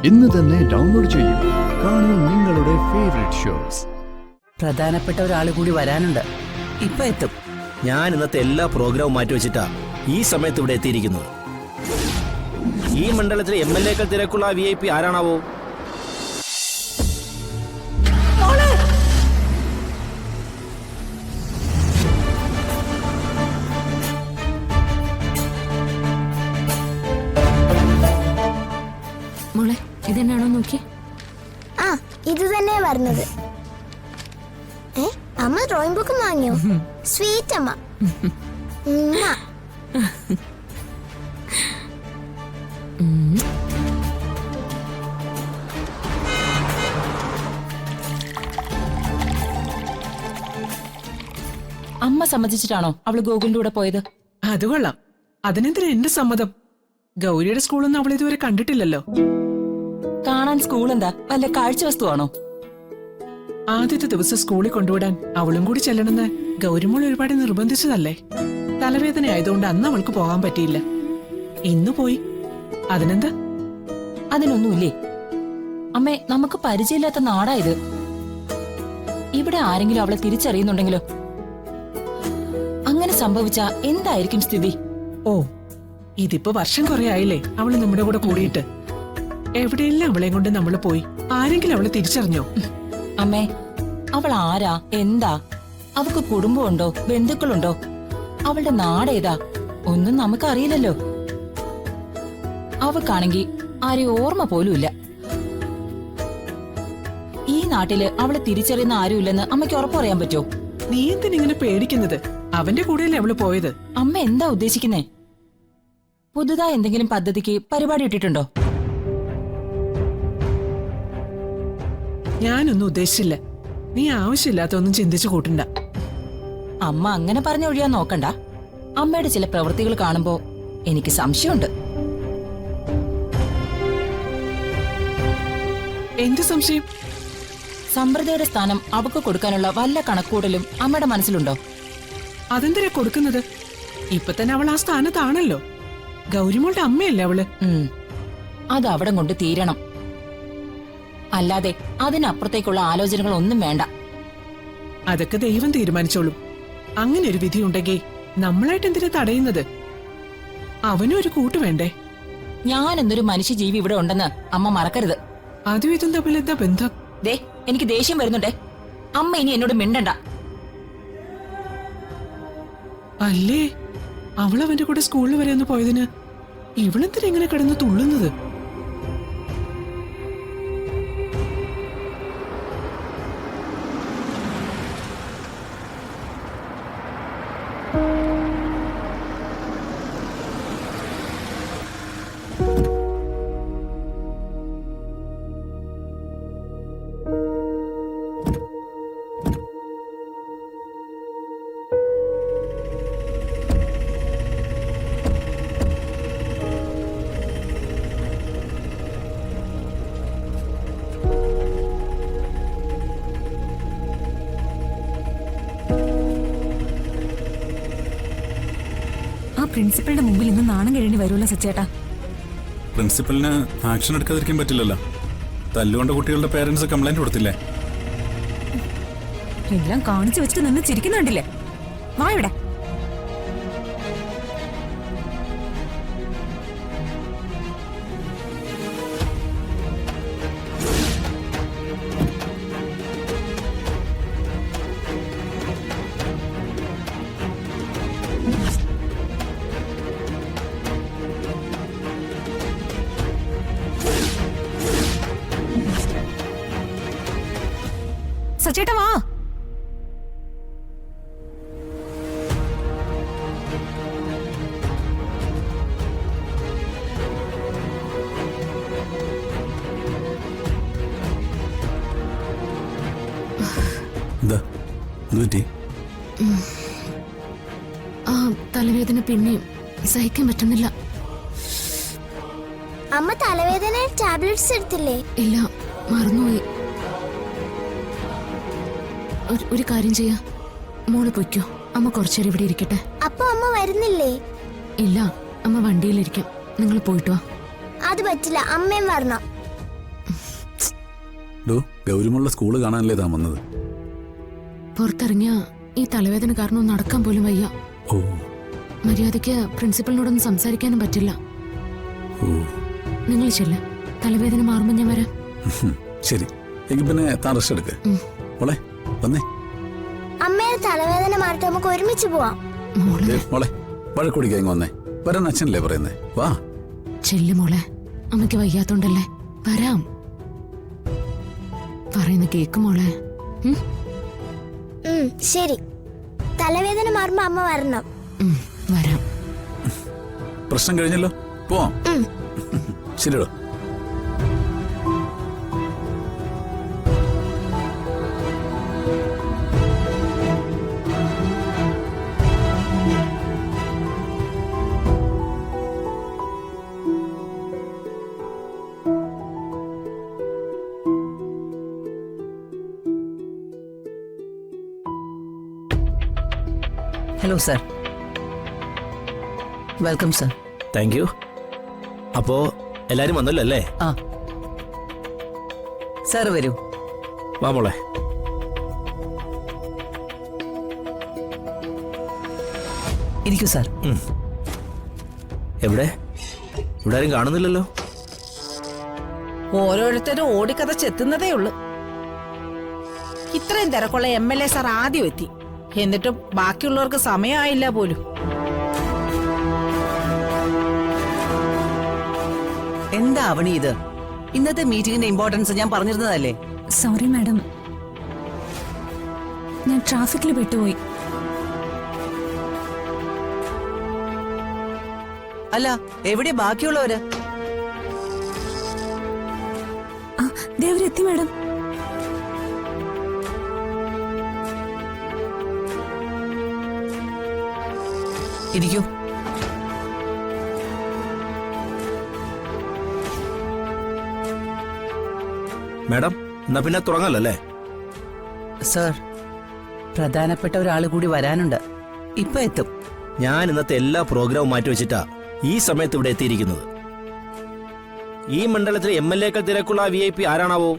ഇന്ന് തന്നെ ഡൗൺലോഡ് ചെയ്യൂ. കാണൂ നിങ്ങളുടെ ഫേവറേറ്റ് ഷോസ്. പ്രധാനപ്പെട്ട ഒരാൾ കൂടി വരാനുണ്ട്. ഇപ്പൊ എത്തും. ഞാൻ ഇന്നത്തെ എല്ലാ പ്രോഗ്രാമും മാറ്റിവെച്ചിട്ടാ ഈ സമയത്ത് ഇവിടെ എത്തിയിരിക്കുന്നത്. ഈ മണ്ഡലത്തിലെ MLA-ക്കൾ തിരക്കുള്ള VIP ആരാണാവോ? മോളെ ഇതെന്നാണോ നോക്കി. ആ ഇത് തന്നെ പറഞ്ഞത്. അമ്മ ഡ്രോയിങ് ബുക്ക് വാങ്ങിയോ? സ്വീറ്റ് അമ്മ. അമ്മ സമ്മതിച്ചിട്ടാണോ അവള് ഗോകുലിന്റെ കൂടെ പോയത്? അത് കൊള്ളാം. അതിനെന്തിനാ എന്റെ സമ്മതം? ഗൗരിയുടെ സ്കൂളൊന്നും അവൾ ഇതുവരെ കണ്ടിട്ടില്ലല്ലോ. കാണാൻ സ്കൂൾ എന്താ വല്ല കാഴ്ച വസ്തുവാണോ? ആദ്യത്തെ ദിവസം സ്കൂളിൽ കൊണ്ടുവിടാൻ അവളും കൂടി ചെല്ലണമെന്ന് ഗൗരിമോൾ ഒരുപാട് നിർബന്ധിച്ചതല്ലേ. തലവേദന ആയതുകൊണ്ട് അന്ന് അവൾക്ക് പോകാൻ പറ്റിയില്ല. ഇന്ന് പോയി. അതിനെന്താ? അതിനൊന്നുമില്ലേ അമ്മേ, നമുക്ക് പരിചയമില്ലാത്ത നാടായത്. ഇവിടെ ആരെങ്കിലും അവളെ തിരിച്ചറിയുന്നുണ്ടെങ്കിലോ? അങ്ങനെ സംഭവിച്ച എന്തായിരിക്കും സ്ഥിതി? ഓ, ഇതിപ്പോ വർഷം കുറെ ആയില്ലേ അവള് നമ്മുടെ കൂടെ കൂടിയിട്ട്. എവിടെയെല്ലാം അവളെ കൊണ്ട് നമ്മള് പോയി. ആരെങ്കിലും അവളെ തിരിച്ചറിഞ്ഞോ? അമ്മേ, അവൾ ആരാ, എന്താ, അവൾക്ക് കുടുംബമുണ്ടോ, ബന്ധുക്കളുണ്ടോ, അവളുടെ നാടേതാ ഒന്നും നമുക്കറിയില്ലല്ലോ. അവക്കാണെങ്കി ആരെയും ഓർമ്മ പോലുമില്ല. ഈ നാട്ടില് അവളെ തിരിച്ചറിയുന്ന ആരുമില്ലെന്ന് അമ്മയ്ക്ക് ഉറപ്പ് പറയാൻ പറ്റുമോ? നീ എന്തിനിങ്ങനെ പേടിക്കുന്നത്? അവന്റെ കൂടെയല്ലേ അവള് പോയത്. അമ്മ എന്താ ഉദ്ദേശിക്കുന്നേ? പുതുതായി എന്തെങ്കിലും പദ്ധതിക്ക് പരിപാടി ഇട്ടിട്ടുണ്ടോ? ഞാനൊന്നും ഉദ്ദേശിച്ചില്ല. നീ ആവശ്യമില്ലാത്തൊന്നും ചിന്തിച്ചു കൂട്ടണ്ട. അമ്മ അങ്ങനെ പറഞ്ഞൊഴിയാൻ നോക്കണ്ട. അമ്മയുടെ ചില പ്രവൃത്തികൾ കാണുമ്പോ എനിക്ക് സംശയമുണ്ട്. എന്ത് സംശയം? സമൃദ്ധയുടെ സ്ഥാനം അവക്ക് കൊടുക്കാനുള്ള വല്ല കണക്കൂടലും അമ്മയുടെ മനസ്സിലുണ്ടോ? അതെന്തിനാ കൊടുക്കുന്നത്? ഇപ്പൊ തന്നെ അവൾ ആ സ്ഥാനത്താണല്ലോ. ഗൗരിമോളുടെ അമ്മയല്ലേ അവള്. അത് അവിടെ കൊണ്ട് തീരണം. അല്ലാതെ അതിനപ്പുറത്തേക്കുള്ള ആലോചനകൾ ഒന്നും വേണ്ട. അതൊക്കെ ദൈവം തീരുമാനിച്ചോളും. അങ്ങനെ ഒരു വിധി ഉണ്ടെങ്കിൽ നമ്മളായിട്ട് എന്തിനാ തടയുന്നത്? അവനും ഒരു കൂട്ട് വേണ്ടേ? ഞാൻ എന്നൊരു മനുഷ്യജീവി ഇവിടെ ഉണ്ടെന്ന് അമ്മ മറക്കരുത്. അതും ഇതും തമ്മിൽ എന്താ ബന്ധം? ദേ, എനിക്ക് ദേഷ്യം വരുന്നുണ്ടേ. അമ്മ ഇനി എന്നോട് മിണ്ടണ്ട. അല്ലേ, അവൾ അവന്റെ കൂടെ സ്കൂളിൽ വരെ ഒന്ന് പോയതിന് ഇവളെന്തിനാ ഇങ്ങനെ കിടന്ന് തുള്ളുന്നത്? പ്രിൻസിപ്പലിന്റെ മുമ്പിൽ ഇന്ന് നാണം കഴിഞ്ഞ് വരുമല്ലോ സച്ചേട്ടാ. പ്രിൻസിപ്പലിന് ആക്ഷൻ എടുക്കാതിരിക്കാൻ പറ്റില്ലല്ലോ. തല്ലുകൊണ്ട കുട്ടികളുടെ പേരൻസ് കംപ്ലൈന്റ് കൊടുത്തില്ലേ? എല്ലാം കാണിച്ചു വെച്ചിട്ട് നിന്ന് ചിരിക്കുന്നുണ്ടില്ലേ? വാ ഇവിടെ. സച്ചേട്ടാ വാ. തലവേദന പിന്നെയും സഹിക്കാൻ പറ്റുന്നില്ല. അമ്മ തലവേദന ടാബ്ലറ്റ്സ് എടുത്തില്ലേ? ഇല്ല, മറന്നുപോയി. ഒരു കാര്യം ചെയ്യാ, മോള് പൊയ്ക്കോ. അമ്മ കുറച്ചേരം ഇവിടെ ഇരിക്കട്ടെ. അപ്പൊ അമ്മ വരുന്നില്ലേ? ഇല്ല, അമ്മ വണ്ടിയിലിരിക്കാം. നിങ്ങൾ പോയിട്ട് വാ. അത് പറ്റില്ല, അമ്മയും വരണം. ഡോ ഗൗരിമുള്ള സ്കൂള് കാണാനല്ലേ താൻ വന്നത്? പുറത്തിറങ്ങിയ ഈ തലവേദന കാരണം ഒന്ന് നടക്കാൻ പോലും വയ്യ. ഓ മര്യാദയ്ക്ക് പ്രിൻസിപ്പലിനോടൊന്നും സംസാരിക്കാനും പറ്റില്ല. ഓ നിങ്ങൾ ചെല്ല, തലവേദന മാറുമ്പോ ഞാൻ വരാം. ശരി, എങ്കിൽ പിന്നെ താൻ റെസ്റ്റ് എടുക്ക്. മോളെ വന്നേ. അമ്മയുടെ തലവേദന മാറിട്ട് നമുക്ക് ഒരുമിച്ച് പോവാം. മോളെ മോളെ വഴക്കുടിക്കാൻ ഇങ്ങ് വന്നേ. വരാൻ അച്ഛനല്ലേ പറയുന്നേ? വാ. ചെല്ലു മോളെ, അമ്മയ്ക്ക് വയ്യാത്തോണ്ടല്ലേ. വരാം. പറയുന്ന കേക്ക് മോളെ. ശരി, തലവേദന മാറുമ്പോ അമ്മ വരണം. വരാം. പ്രശ്നം കഴിഞ്ഞല്ലോ, പോവാം. ശരിയോ? Hello sir. Welcome sir. Thank you. അപ്പോ എല്ലാരും വന്നല്ലോ അല്ലേ? ആ സർ വരൂ. വാ മോളെ. ഇരിക്കൂ സർ. എവിടെ? ഇവിടെ ആരും കാണുന്നില്ലല്ലോ. ഓരോരുത്തരും ഓടിക്കതച്ചെത്തുന്നതേ ഉള്ളൂ. ഇത്രയും തിരക്കുള്ള MLA സാർ ആദ്യം എത്തി, എന്നിട്ടും ബാക്കിയുള്ളവർക്ക് സമയമായില്ല പോലും. എന്താ അവണി ഇത്? ഇന്നത്തെ മീറ്റിംഗിന്റെ ഇമ്പോർട്ടൻസ് ഞാൻ പറഞ്ഞിരുന്നതല്ലേ? സോറി മാഡം, ഞാൻ ട്രാഫിക്കിൽ പെട്ടുപോയി. അല്ല, എവിടെ ബാക്കിയുള്ളവര്? ദേവരെത്തി മാഡം. ഇരിക്കൂ. മാഡം, എന്നാ പിന്നെ തുടങ്ങല്ലോ അല്ലേ? സർ, പ്രധാനപ്പെട്ട ഒരാൾ കൂടി വരാനുണ്ട്. ഇപ്പൊ എത്തും. ഞാൻ ഇന്നത്തെ എല്ലാ പ്രോഗ്രാമും മാറ്റിവെച്ചിട്ടാ ഈ സമയത്ത് ഇവിടെ എത്തിയിരിക്കുന്നത്. ഈ മണ്ഡലത്തിലെ MLA-ക്കൾ തിരക്കുള്ള VIP ആരാണാവോ?